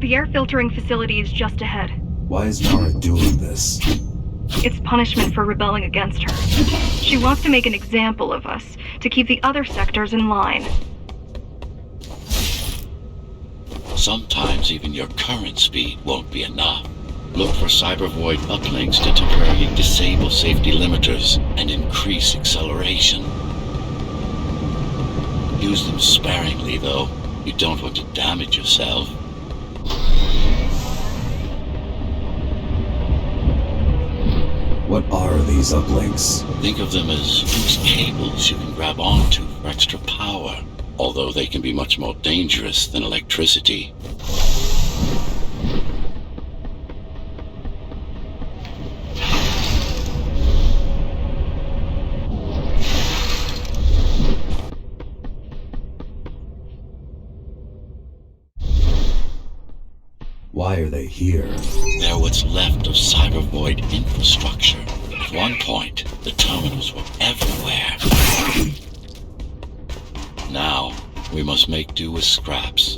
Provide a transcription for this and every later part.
The air filtering facility is just ahead. Why is Nara doing this? It's punishment for rebelling against her. She wants to make an example of us, to keep the other sectors in line. Sometimes even your current speed won't be enough. Look for cyber void uplinks to temporarily disable safety limiters and increase acceleration. Use them sparingly, though. You don't want to damage yourself. What are these uplinks? Think of them as loose cables you can grab onto for extra power, although they can be much more dangerous than electricity. Why are they here? They're what's left of cyber void infrastructure. At one point, the terminals were everywhere. Now, we must make do with scraps.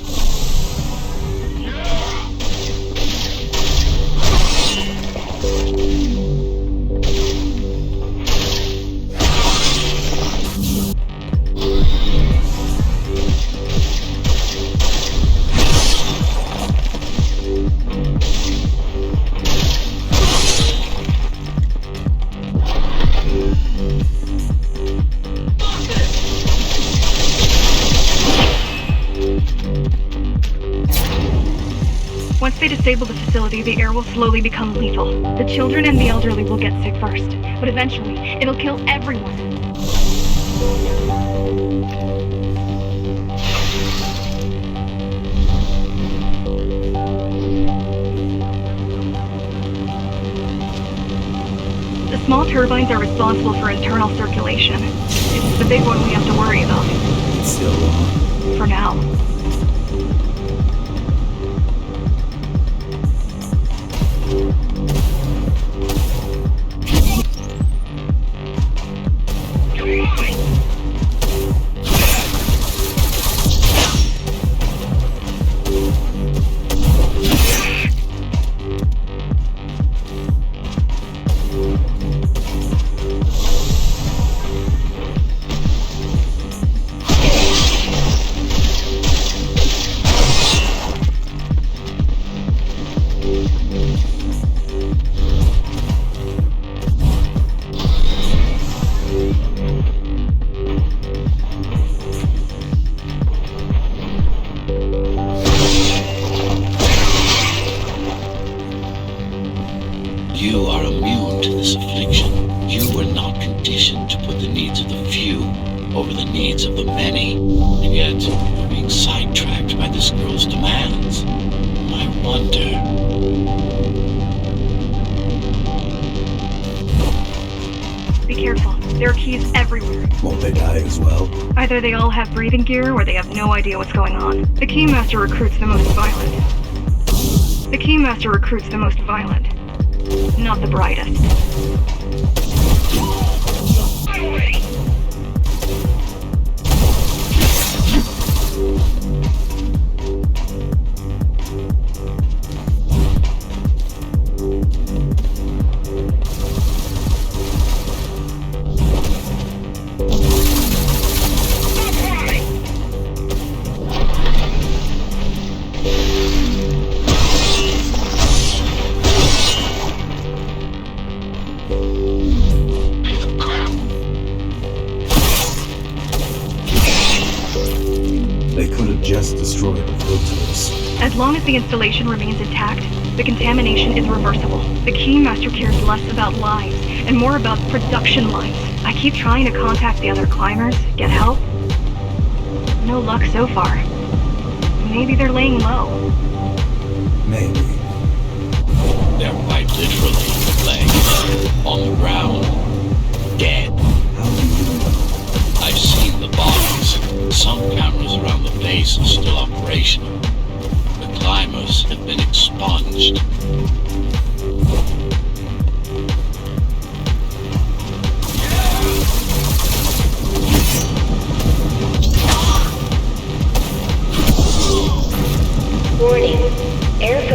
Once they disable the facility, the air will slowly become lethal. The children and the elderly will get sick first, but eventually, it'll kill everyone. The small turbines are responsible for internal circulation. It's the big one we have to worry about. It's still on. For now. You are immune to this affliction. You were not conditioned to put the needs of the few over the needs of the many. And yet, you're being sidetracked by this girl's demands. I wonder... Be careful. There are keys everywhere. Won't they die as well? Either they all have breathing gear or they have no idea what's going on. The Keymaster recruits the most violent. The Keymaster recruits the most violent. Not the brightest. They could have just destroyed the filters. As long as the installation remains intact, the contamination is reversible. The Keymaster cares less about lives and more about production lines. I keep trying to contact the other climbers, get help. No luck so far. Maybe they're laying low. Maybe. They're quite literally laying low, on the ground, dead. How do you know? I've seen the bodies. Some cameras around the base are still operational. The climbers have been expunged. Warning.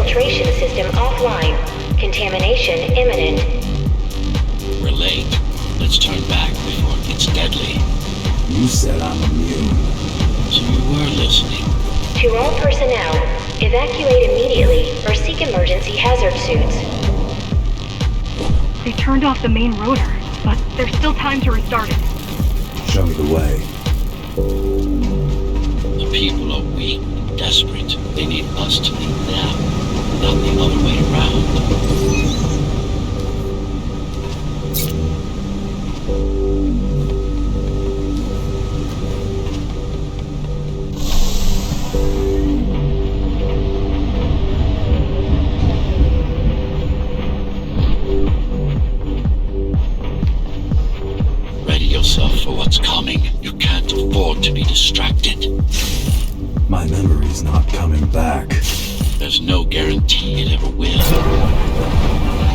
filtration system offline. Contamination imminent. We're late. Let's turn back before it gets deadly. You said I'm immune. So you were listening. To all personnel, evacuate immediately or seek emergency hazard suits. They turned off the main rotor, but there's still time to restart it. Show me the way. The people are weak and desperate. They need us to lead them, not the other way around. For what's coming. You can't afford to be distracted. My memory's not coming back. There's no guarantee it ever will.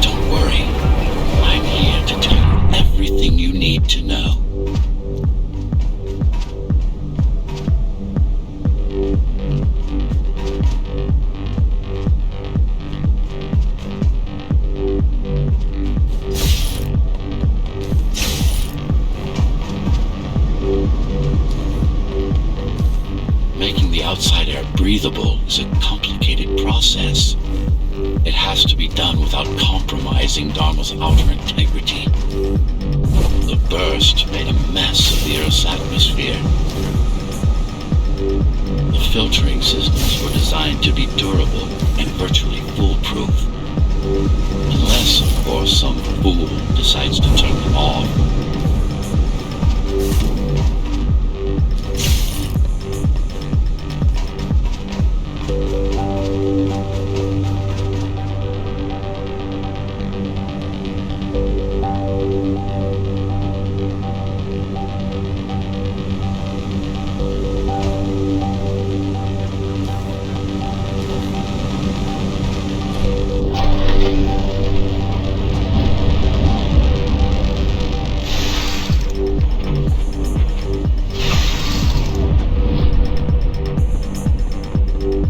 Don't worry. I'm here to tell you everything you need to know. Making the outside air breathable is a complicated process. It has to be done without compromising Dharma's outer integrity. The burst made a mess of the Earth's atmosphere. The filtering systems were designed to be durable and virtually foolproof. Unless, of course, some fool decides to turn them off.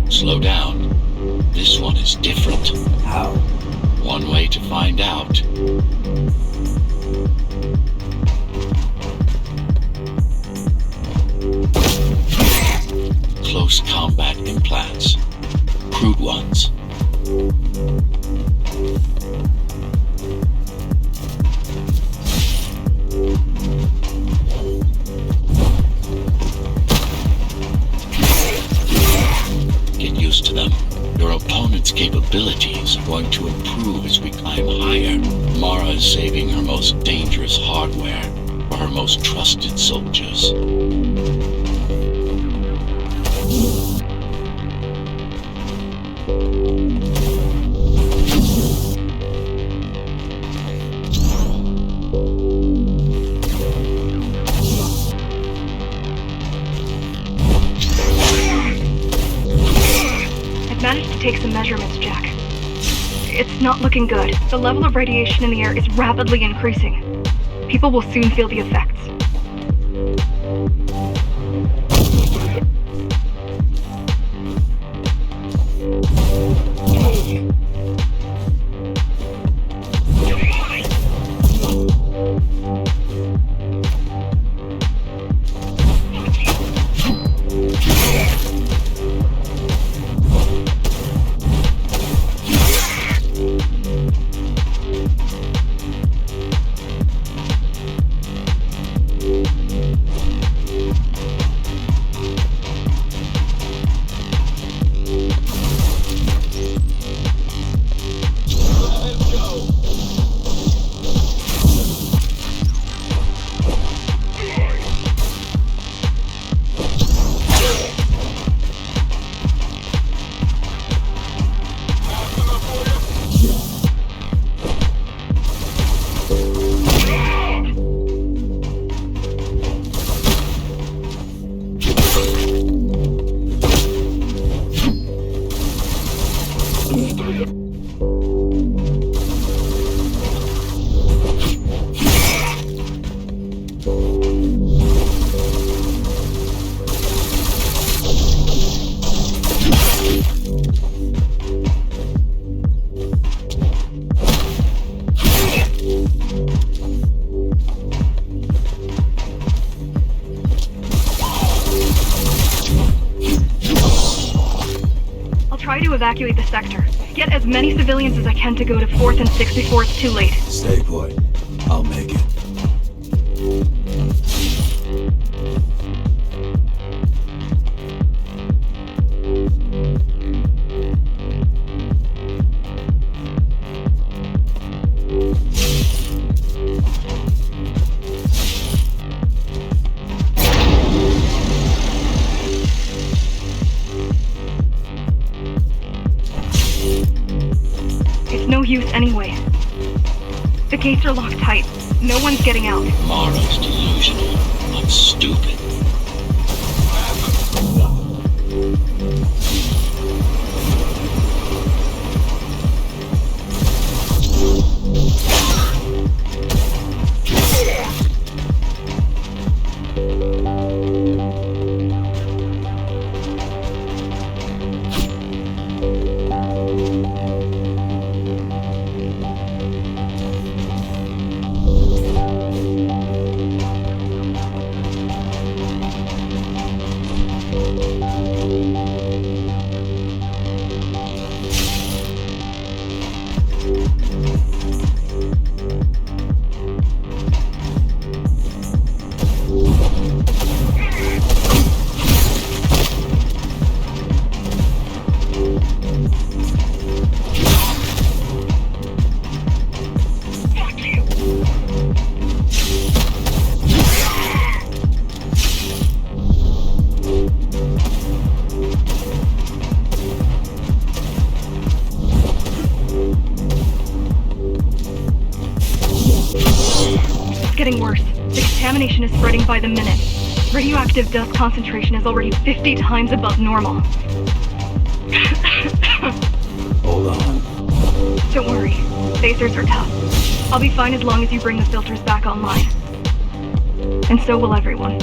Slow down. This one is different. How? One way to find out. Close combat implants. Crude ones. Get used to them. Your opponent's capabilities are going to improve as we climb higher. Mara is saving her most dangerous hardware for her most trusted soldiers. Managed to take some measurements, Jack. It's not looking good. The level of radiation in the air is rapidly increasing. People will soon feel the effects. try to evacuate the sector. Get as many civilians as I can to go to 4th and 6th before it's too late. Stay put. I'll make it. It's no use anyway. The gates are locked tight. No one's getting out. Morrow's delusional. I'm stupid. Getting worse. The contamination is spreading by the minute. Radioactive dust concentration is already 50 times above normal. Hold on. Don't worry. Phasers are tough. I'll be fine as long as you bring the filters back online. And so will everyone.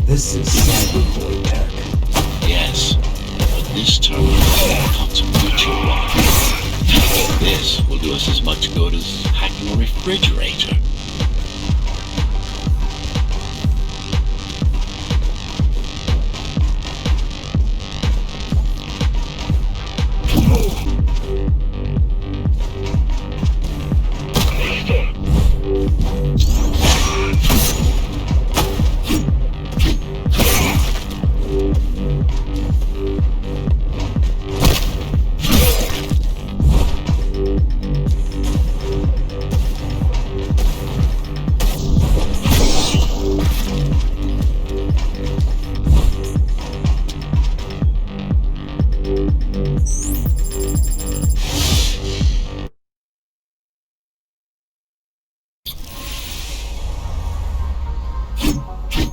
This is cyberboy tech. Yes, but this terminal comes a mutual one. This will do us as much good as hacking a refrigerator.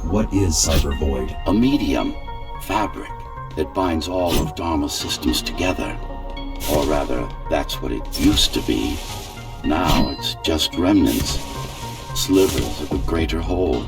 What is Cybervoid? A medium, fabric, that binds all of Dharma's systems together. Or rather, that's what it used to be. Now it's just remnants, slivers of a greater whole.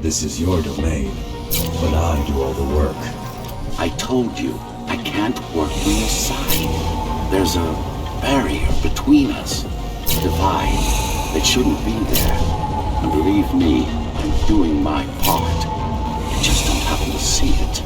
This is your domain, but I do all the work. I told you, I can't work from your side. There's a barrier between us, a divide that shouldn't be there. And believe me, I'm doing my part. I just don't happen to see it.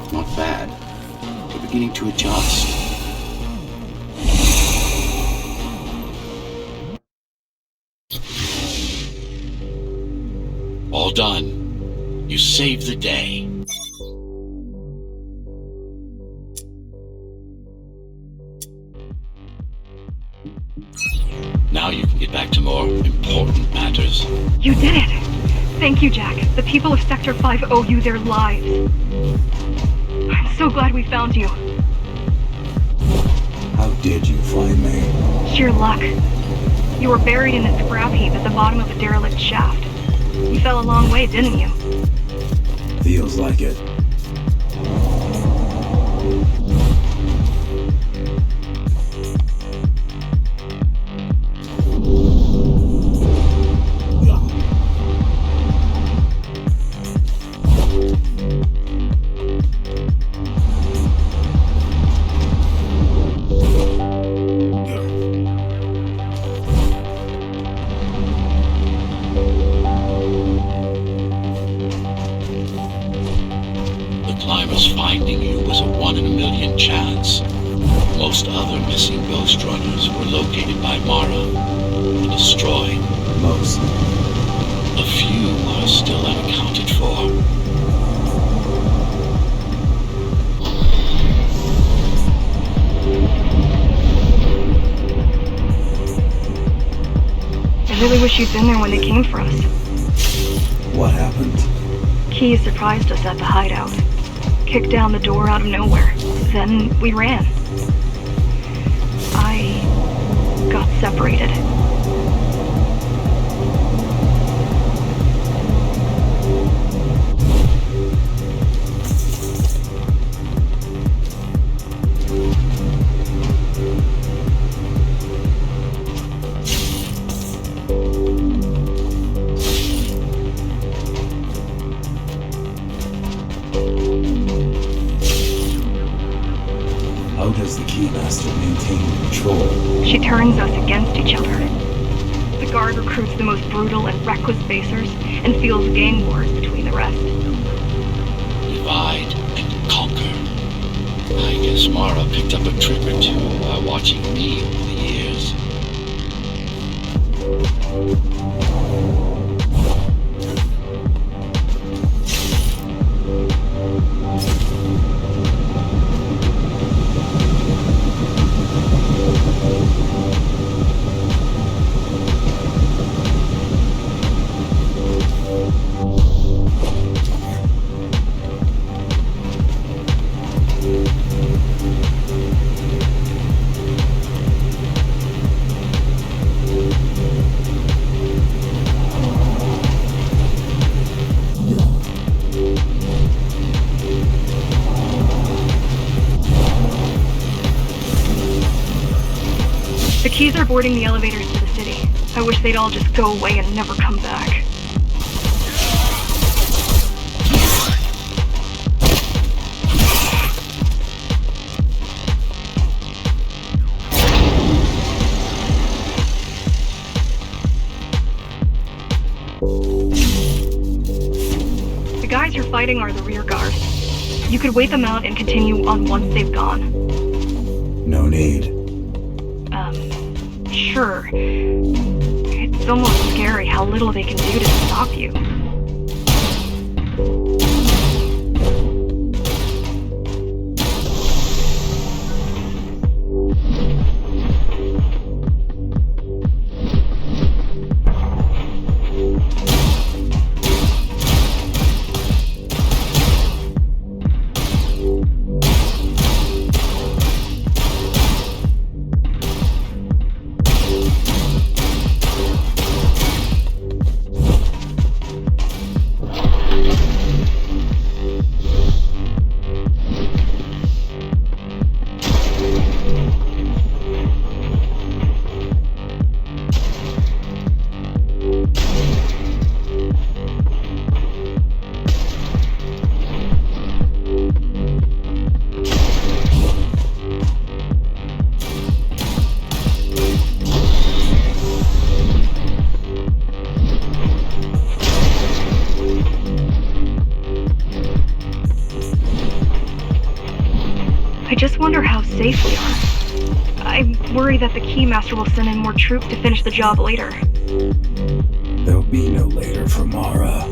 Not bad. We're beginning to adjust. All done. You saved the day. Now you can get back to more important matters. You did it! Thank you, Jack. The people of Sector 5 owe you their lives. I'm so glad we found you. How did you find me? Sheer luck. You were buried in a scrap heap at the bottom of a derelict shaft. You fell a long way, didn't you? Feels like it. Finding you was a 1 in a million chance. Most other missing Ghost Runners were located by Mara and destroyed. Most. A few are still unaccounted for. I really wish you'd been there when they came for us. What happened? Key surprised us at the hideout. Kicked down the door out of nowhere. Then we ran. I got separated. How does the Keymaster maintain control? She turns us against each other. The guard recruits the most brutal and reckless basers and feels gang wars between the rest. Divide and conquer. I guess Mara picked up a trick or two while watching me over the years. The Keys are boarding the elevators to the city. I wish they'd all just go away and never come back. The guys you're fighting are the rear guard. You could wait them out and continue on once they've gone. No need. Sure. It's almost scary how little they can do to stop you. just wonder how safe we are. I worry that the Keymaster will send in more troops to finish the job later. There'll be no later for Mara.